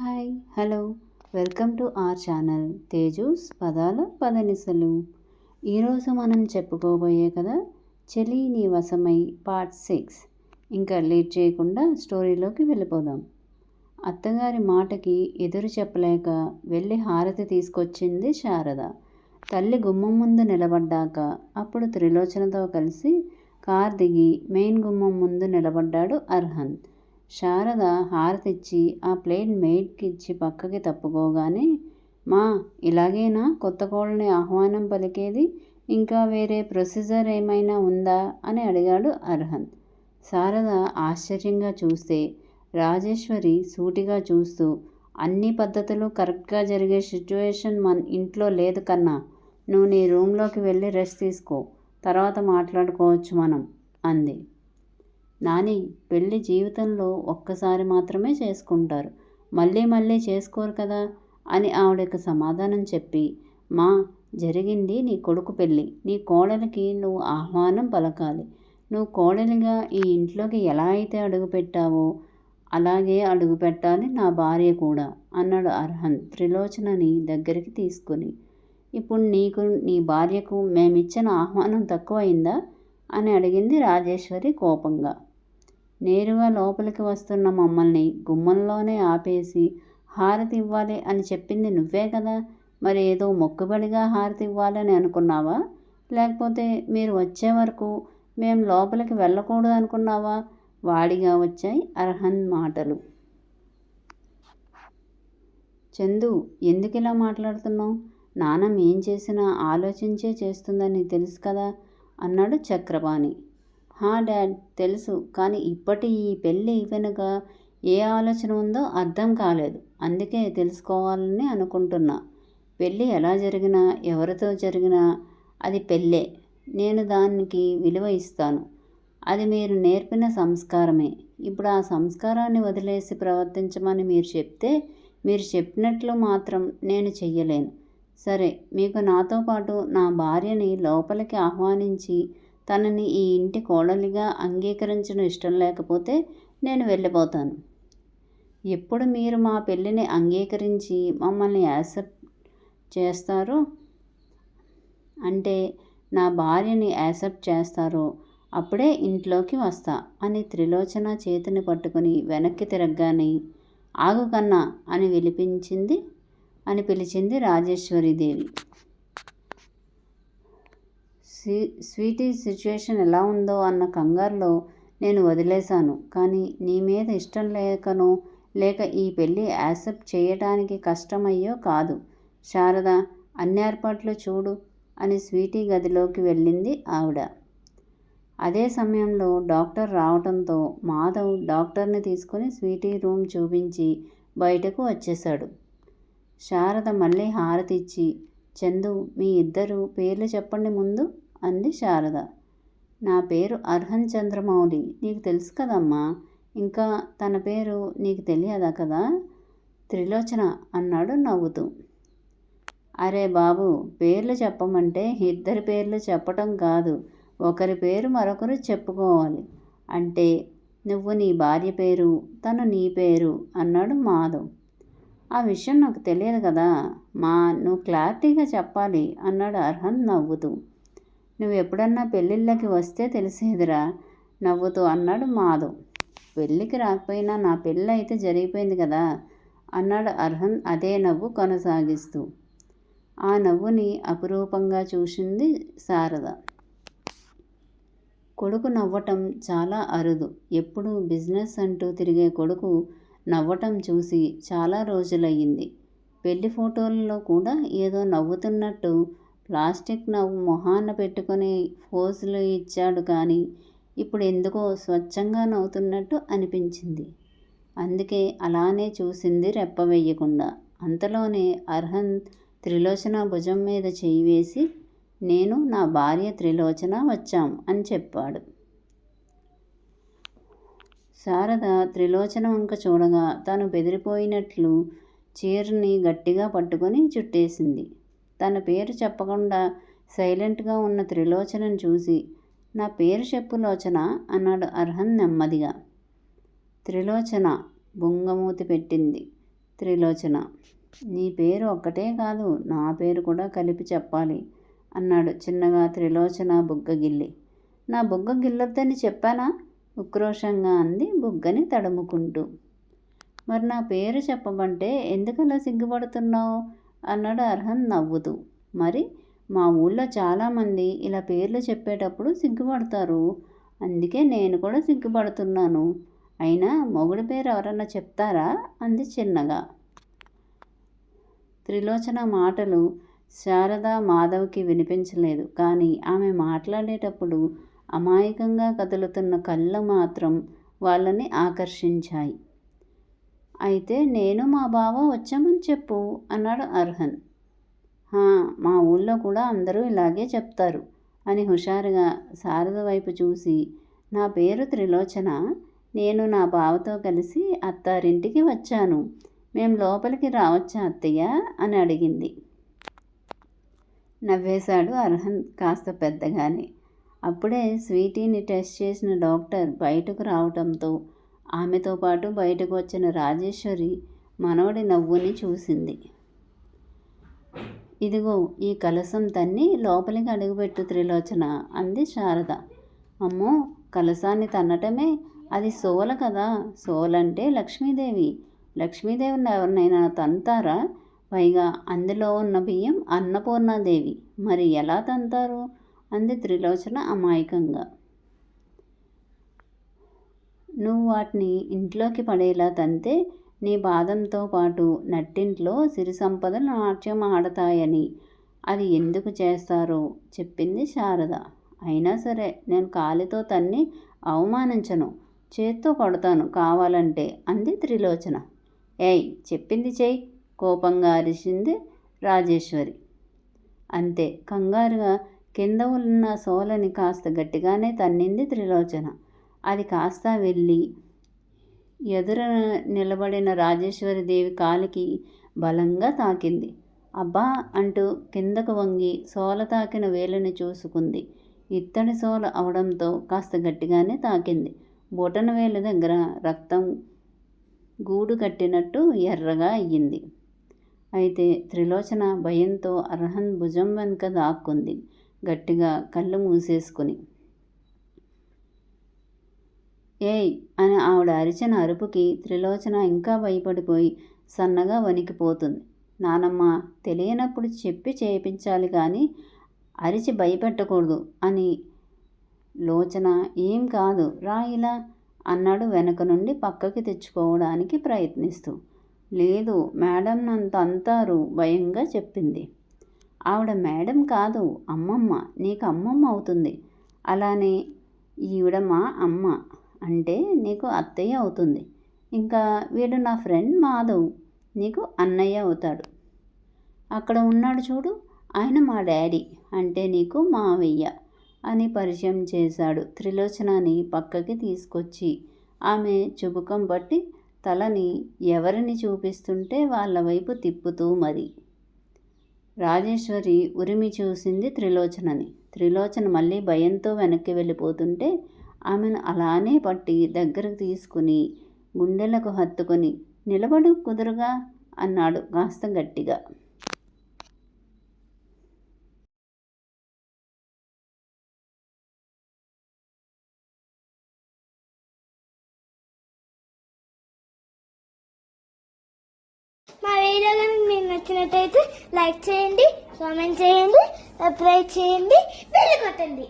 Hi hello welcome to our channel Teju's పదాల పదనిసలు. ఈరోజు మనం చెప్పుకోబోయే కదా చెలి నీ వశమై పార్ట్ 6. ఇంకా లేట్ చేయకుండా స్టోరీలోకి వెళ్ళిపోదాం. అత్తగారి మాటకి ఎదురు చెప్పలేక వెళ్ళి హారతి తీసుకొచ్చింది శారద. తల్లి గుమ్మం ముందు నిలబడ్డాక అప్పుడు త్రిలోచనతో కలిసి కార్ దిగి మెయిన్ గుమ్మం ముందు నిలబడ్డాడు అర్హన్. శారద హారతిచ్చి ఆ ప్లేట్ మెయిడ్కి ఇచ్చి పక్కకి తప్పుకోగానే, మా ఇలాగేనా కొత్త కోడల్ని ఆహ్వానం పలికేది, ఇంకా వేరే ప్రొసీజర్ ఏమైనా ఉందా అని అడిగాడు అర్హన్. శారద ఆశ్చర్యంగా చూస్తే రాజేశ్వరి సూటిగా చూస్తూ, అన్ని పద్ధతులు కరెక్ట్గా జరిగే సిచ్యువేషన్ మన ఇంట్లో లేదు కన్నా, నువ్వు నీ రూమ్లోకి వెళ్ళి రెస్ట్ తీసుకో, తర్వాత మాట్లాడుకోవచ్చు మనం అంది. నాని, పెళ్ళి జీవితంలో ఒక్కసారి మాత్రమే చేసుకుంటారు, మళ్ళీ మళ్ళీ చేసుకోరు కదా అని ఆవిడకి సమాధానం చెప్పి, మా జరిగింది నీ కొడుకు పెళ్ళి, నీ కోడలికి నువ్వు ఆహ్వానం పలకాలి. నువ్వు కోడలిగా ఈ ఇంట్లోకి ఎలా అయితే అడుగుపెట్టావో అలాగే అడుగు పెట్టాలి నా భార్య కూడా అన్నాడు అర్హన్ త్రిలోచనని దగ్గరికి తీసుకుని. ఇప్పుడు నీకు నీ భార్యకు మేమిచ్చిన ఆహ్వానం తక్కువైందా అని అడిగింది రాజేశ్వరి కోపంగా. నేరుగా లోపలికి వస్తున్న మమ్మల్ని గుమ్మంలోనే ఆపేసి హారతి ఇవ్వాలి అని చెప్పింది నువ్వే కదా, మరి ఏదో మొక్కుబడిగా హారతి ఇవ్వాలని అనుకున్నావా, లేకపోతే మీరు వచ్చే వరకు మేము లోపలికి వెళ్ళకూడదు అనుకున్నావా? వాడిగా వచ్చాయి అర్హన్ మాటలు. చందు, ఎందుకు ఇలా మాట్లాడుతున్నావు? నాన్నమ్మ ఏం చేసినా ఆలోచించే చేస్తుందని తెలుసు కదా అన్నాడు చక్రపాణి. హా డాడ్, తెలుసు, కానీ ఇప్పటి ఈ పెళ్ళి వెనుక ఏ ఆలోచన ఉందో అర్థం కాలేదు, అందుకే తెలుసుకోవాలని అనుకుంటున్నా. పెళ్ళి ఎలా జరిగినా ఎవరితో జరిగినా అది పెళ్ళే, నేను దానికి విలువ ఇస్తాను. అది మీరు నేర్పిన సంస్కారమే. ఇప్పుడు ఆ సంస్కారాన్ని వదిలేసి ప్రవర్తించమని మీరు చెప్తే మీరు చెప్పినట్లు మాత్రం నేను చెయ్యలేను. సరే, మీకు నాతో పాటు నా భార్యని లోపలికి ఆహ్వానించి తనని ఈ ఇంటి కోడలిగా అంగీకరించడం ఇష్టం లేకపోతే నేను వెళ్ళిపోతాను. ఎప్పుడు మీరు మా పెళ్ళిని అంగీకరించి మమ్మల్ని యాక్సెప్ట్ చేస్తారో, అంటే నా భార్యని యాక్సెప్ట్ చేస్తారో అప్పుడే ఇంట్లోకి వస్తా అని త్రిలోచన చేతిని పట్టుకుని వెనక్కి తిరగగానే, ఆగు కన్నా అని పిలిచింది రాజేశ్వరీదేవి. స్వీటీ సిచ్యువేషన్ ఎలా ఉందో అన్న కంగారులో నేను వదిలేశాను, కానీ నీ మీద ఇష్టం లేకనో లేక ఈ పెళ్ళి యాక్సెప్ట్ చేయటానికి కష్టమయ్యో కాదు. శారద, అన్ని ఏర్పాట్లు చూడు అని స్వీటీ గదిలోకి వెళ్ళింది ఆవిడ. అదే సమయంలో డాక్టర్ రావడంతో మాధవ్ డాక్టర్ని తీసుకుని స్వీటీ రూమ్ చూపించి బయటకు వచ్చేశాడు. శారద మళ్ళీ హారతి ఇచ్చి, చందు, మీ ఇద్దరు పేర్లు చెప్పండి ముందు అంది శారద. నా పేరు అర్హన్ చంద్రమౌళి, నీకు తెలుసు కదమ్మా, ఇంకా తన పేరు నీకు తెలియదా కదా త్రిలోచన అన్నాడు నవ్వుతూ. అరే బాబు, పేర్లు చెప్పమంటే ఇద్దరి పేర్లు చెప్పటం కాదు, ఒకరి పేరు మరొకరు చెప్పుకోవాలి. అంటే నువ్వు నీ భార్య పేరు, తను నీ పేరు అన్నాడు మాధవ్. ఆ విషయం నాకు తెలియదు కదా మా, నువ్వు క్లారిటీగా చెప్పాలి అన్నాడు అర్హన్ నవ్వుతూ. నువ్వు ఎప్పుడన్నా పెళ్ళిళ్ళకి వస్తే తెలిసేదిరా నవ్వుతూ అన్నాడు మాధవ్. పెళ్ళికి రాకపోయినా నా పెళ్ళి అయితే జరిగిపోయింది కదా అన్నాడు అర్హన్ అదే నవ్వు కొనసాగిస్తూ. ఆ నవ్వుని అపురూపంగా చూసింది శారద. కొడుకు నవ్వటం చాలా అరుదు. ఎప్పుడూ బిజినెస్ అంటూ తిరిగే కొడుకు నవ్వటం చూసి చాలా రోజులయ్యింది. పెళ్లి ఫోటోలలో కూడా ఏదో నవ్వుతున్నట్టు ప్లాస్టిక్ నవ్వు మొహాన పెట్టుకుని ఫోజులు ఇచ్చాడు, కానీ ఇప్పుడు ఎందుకో స్వచ్ఛంగా నవ్వుతున్నట్టు అనిపించింది. అందుకే అలానే చూసింది రెప్ప వేయకుండా. అంతలోనే అర్హన్ త్రిలోచన భుజం మీద చేయి వేసి, నేను నా భార్య త్రిలోచన వచ్చాం అని చెప్పాడు. శారద త్రిలోచన వంక చూడగా తను బెదిరిపోయినట్లు చీరని గట్టిగా పట్టుకొని చుట్టేసింది. తన పేరు చెప్పకుండా సైలెంట్గా ఉన్న త్రిలోచనను చూసి, నా పేరు చెప్పు లోచన అన్నాడు అర్హన్ నెమ్మదిగా. త్రిలోచన బుంగమూతి పెట్టింది. త్రిలోచన: నీ పేరు ఒక్కటే కాదు, నా పేరు కూడా కలిపి చెప్పాలి అన్నాడు చిన్నగా త్రిలోచన బుగ్గగిల్లి. నా బుగ్గ గిల్లొద్దని చెప్పానా? ఉక్రోషంగా అంది బుగ్గని తడుముకుంటూ. మరి నా పేరు చెప్పమంటే ఎందుకలా సిగ్గుపడుతున్నావు అన్నాడు అర్హన్ నవ్వుతూ. మరి మా ఊళ్ళో చాలామంది ఇలా పేర్లు చెప్పేటప్పుడు సిగ్గుపడతారు, అందుకే నేను కూడా సిగ్గుపడుతున్నాను. అయినా మొగుడి పేరు ఎవరన్నా చెప్తారా అంది చిన్నగా. త్రిలోచన మాటలు శారద మాధవ్కి వినిపించలేదు, కానీ ఆమె మాట్లాడేటప్పుడు అమాయకంగా కదులుతున్న కళ్ళు మాత్రం వాళ్ళని ఆకర్షించాయి. అయితే నేను మా బావ వచ్చామని చెప్పు అన్నాడు అర్హన్. మా ఊళ్ళో కూడా అందరూ ఇలాగే చెప్తారు అని హుషారుగా శారద వైపు చూసి, నా పేరు త్రిలోచన, నేను నా బావతో కలిసి అత్తారింటికి వచ్చాను, మేం లోపలికి రావచ్చా అత్తయ్య అని అడిగింది. నవ్వేశాడు అర్హన్ కాస్త పెద్దగానే. అప్పుడే స్వీటీని టెస్ట్ చేసిన డాక్టర్ బయటకు రావటంతో ఆమెతో పాటు బయటకు వచ్చిన రాజేశ్వరి మనవడి నవ్వుని చూసింది. ఇదిగో ఈ కలసం తన్ని లోపలికి అడుగుపెట్టు త్రిలోచన అంది శారద. అమ్మో, కలసాన్ని తన్నటమే, అది సోల కదా, సోలంటే లక్ష్మీదేవి, లక్ష్మీదేవిని ఎవరినైనా తంతారా? పైగా అందులో ఉన్న బియ్యం అన్నపూర్ణాదేవి, మరి ఎలా తంతారు అంది త్రిలోచన అమాయకంగా. నువ్వు వాటిని ఇంట్లోకి పడేలా తంతే నీ బాదంతో పాటు నట్టింట్లో సిరి సంపదలు నాట్యం ఆడతాయని, అది ఎందుకు చేస్తారో చెప్పింది శారద. అయినా సరే నేను కాలితో తన్ని అవమానించను, చేత్తో కొడతాను కావాలంటే అంది త్రిలోచన. ఏయ్, చెప్పింది చెయ్యి కోపంగా అరిచింది రాజేశ్వరి. అంతే, కంగారుగా కింద ఉన్న సోలని కాస్త గట్టిగానే తన్నింది త్రిలోచన. అది కాస్త వెళ్ళి ఎదుర నిలబడిన రాజేశ్వరిదేవి కాలికి బలంగా తాకింది. అబ్బా అంటూ కిందకు వంగి సోల తాకిన వేలుని చూసుకుంది. ఇత్తడి సోల అవడంతో కాస్త గట్టిగానే తాకింది. బొటన వేలు దగ్గర రక్తం గూడు కట్టినట్టు ఎర్రగా అయ్యింది. అయితే త్రిలోచన భయంతో అర్హన్ భుజం వెనుక దాక్కుంది, గట్టిగా కళ్ళు మూసేసుకుని. ఏయ్ అని ఆవిడ అరిచిన అరుపుకి త్రిలోచన ఇంకా భయపడిపోయి సన్నగా వణికిపోతుంది. నానమ్మ, తెలియనప్పుడు చెప్పి చేయించాలి కానీ అరిచి భయపెట్టకూడదు అని. లోచన, ఏం కాదు రా ఇలా అన్నాడు వెనక నుండి పక్కకి తెచ్చుకోవడానికి ప్రయత్నిస్తూ. లేదు, మేడం నంత అంతారు భయంగా చెప్పింది. ఆవిడ మేడం కాదు, అమ్మమ్మ, నీకు అమ్మమ్మ అవుతుంది. అలానే ఈవిడ మా అమ్మ అంటే నీకు అత్తయ్య అవుతుంది. ఇంకా వీడు నా ఫ్రెండ్ మాధవ్, నీకు అన్నయ్య అవుతాడు. అక్కడ ఉన్నాడు చూడు, ఆయన మా డాడీ అంటే నీకు మావయ్య అని పరిచయం చేశాడు. త్రిలోచనని పక్కకి తీసుకొచ్చి ఆమె చుబుకం బట్టి తలని ఎవరిని చూపిస్తుంటే వాళ్ళ వైపు తిప్పుతూ మరి. రాజేశ్వరి ఉరిమి చూసింది త్రిలోచనని. త్రిలోచన మళ్ళీ భయంతో వెనక్కి వెళ్ళిపోతుంటే ఆమెను అలానే పట్టి దగ్గరకు తీసుకుని గుండెలకు హత్తుకొని, నిలబడు కుదురుగా అన్నాడు కాస్త గట్టిగా. మా వీడియో కనుక మీకు నచ్చినట్టయితే లైక్ చేయండి, కామెంట్ చేయండి, సబ్స్క్రైబ్ చేయండి, బెల్ కొట్టండి.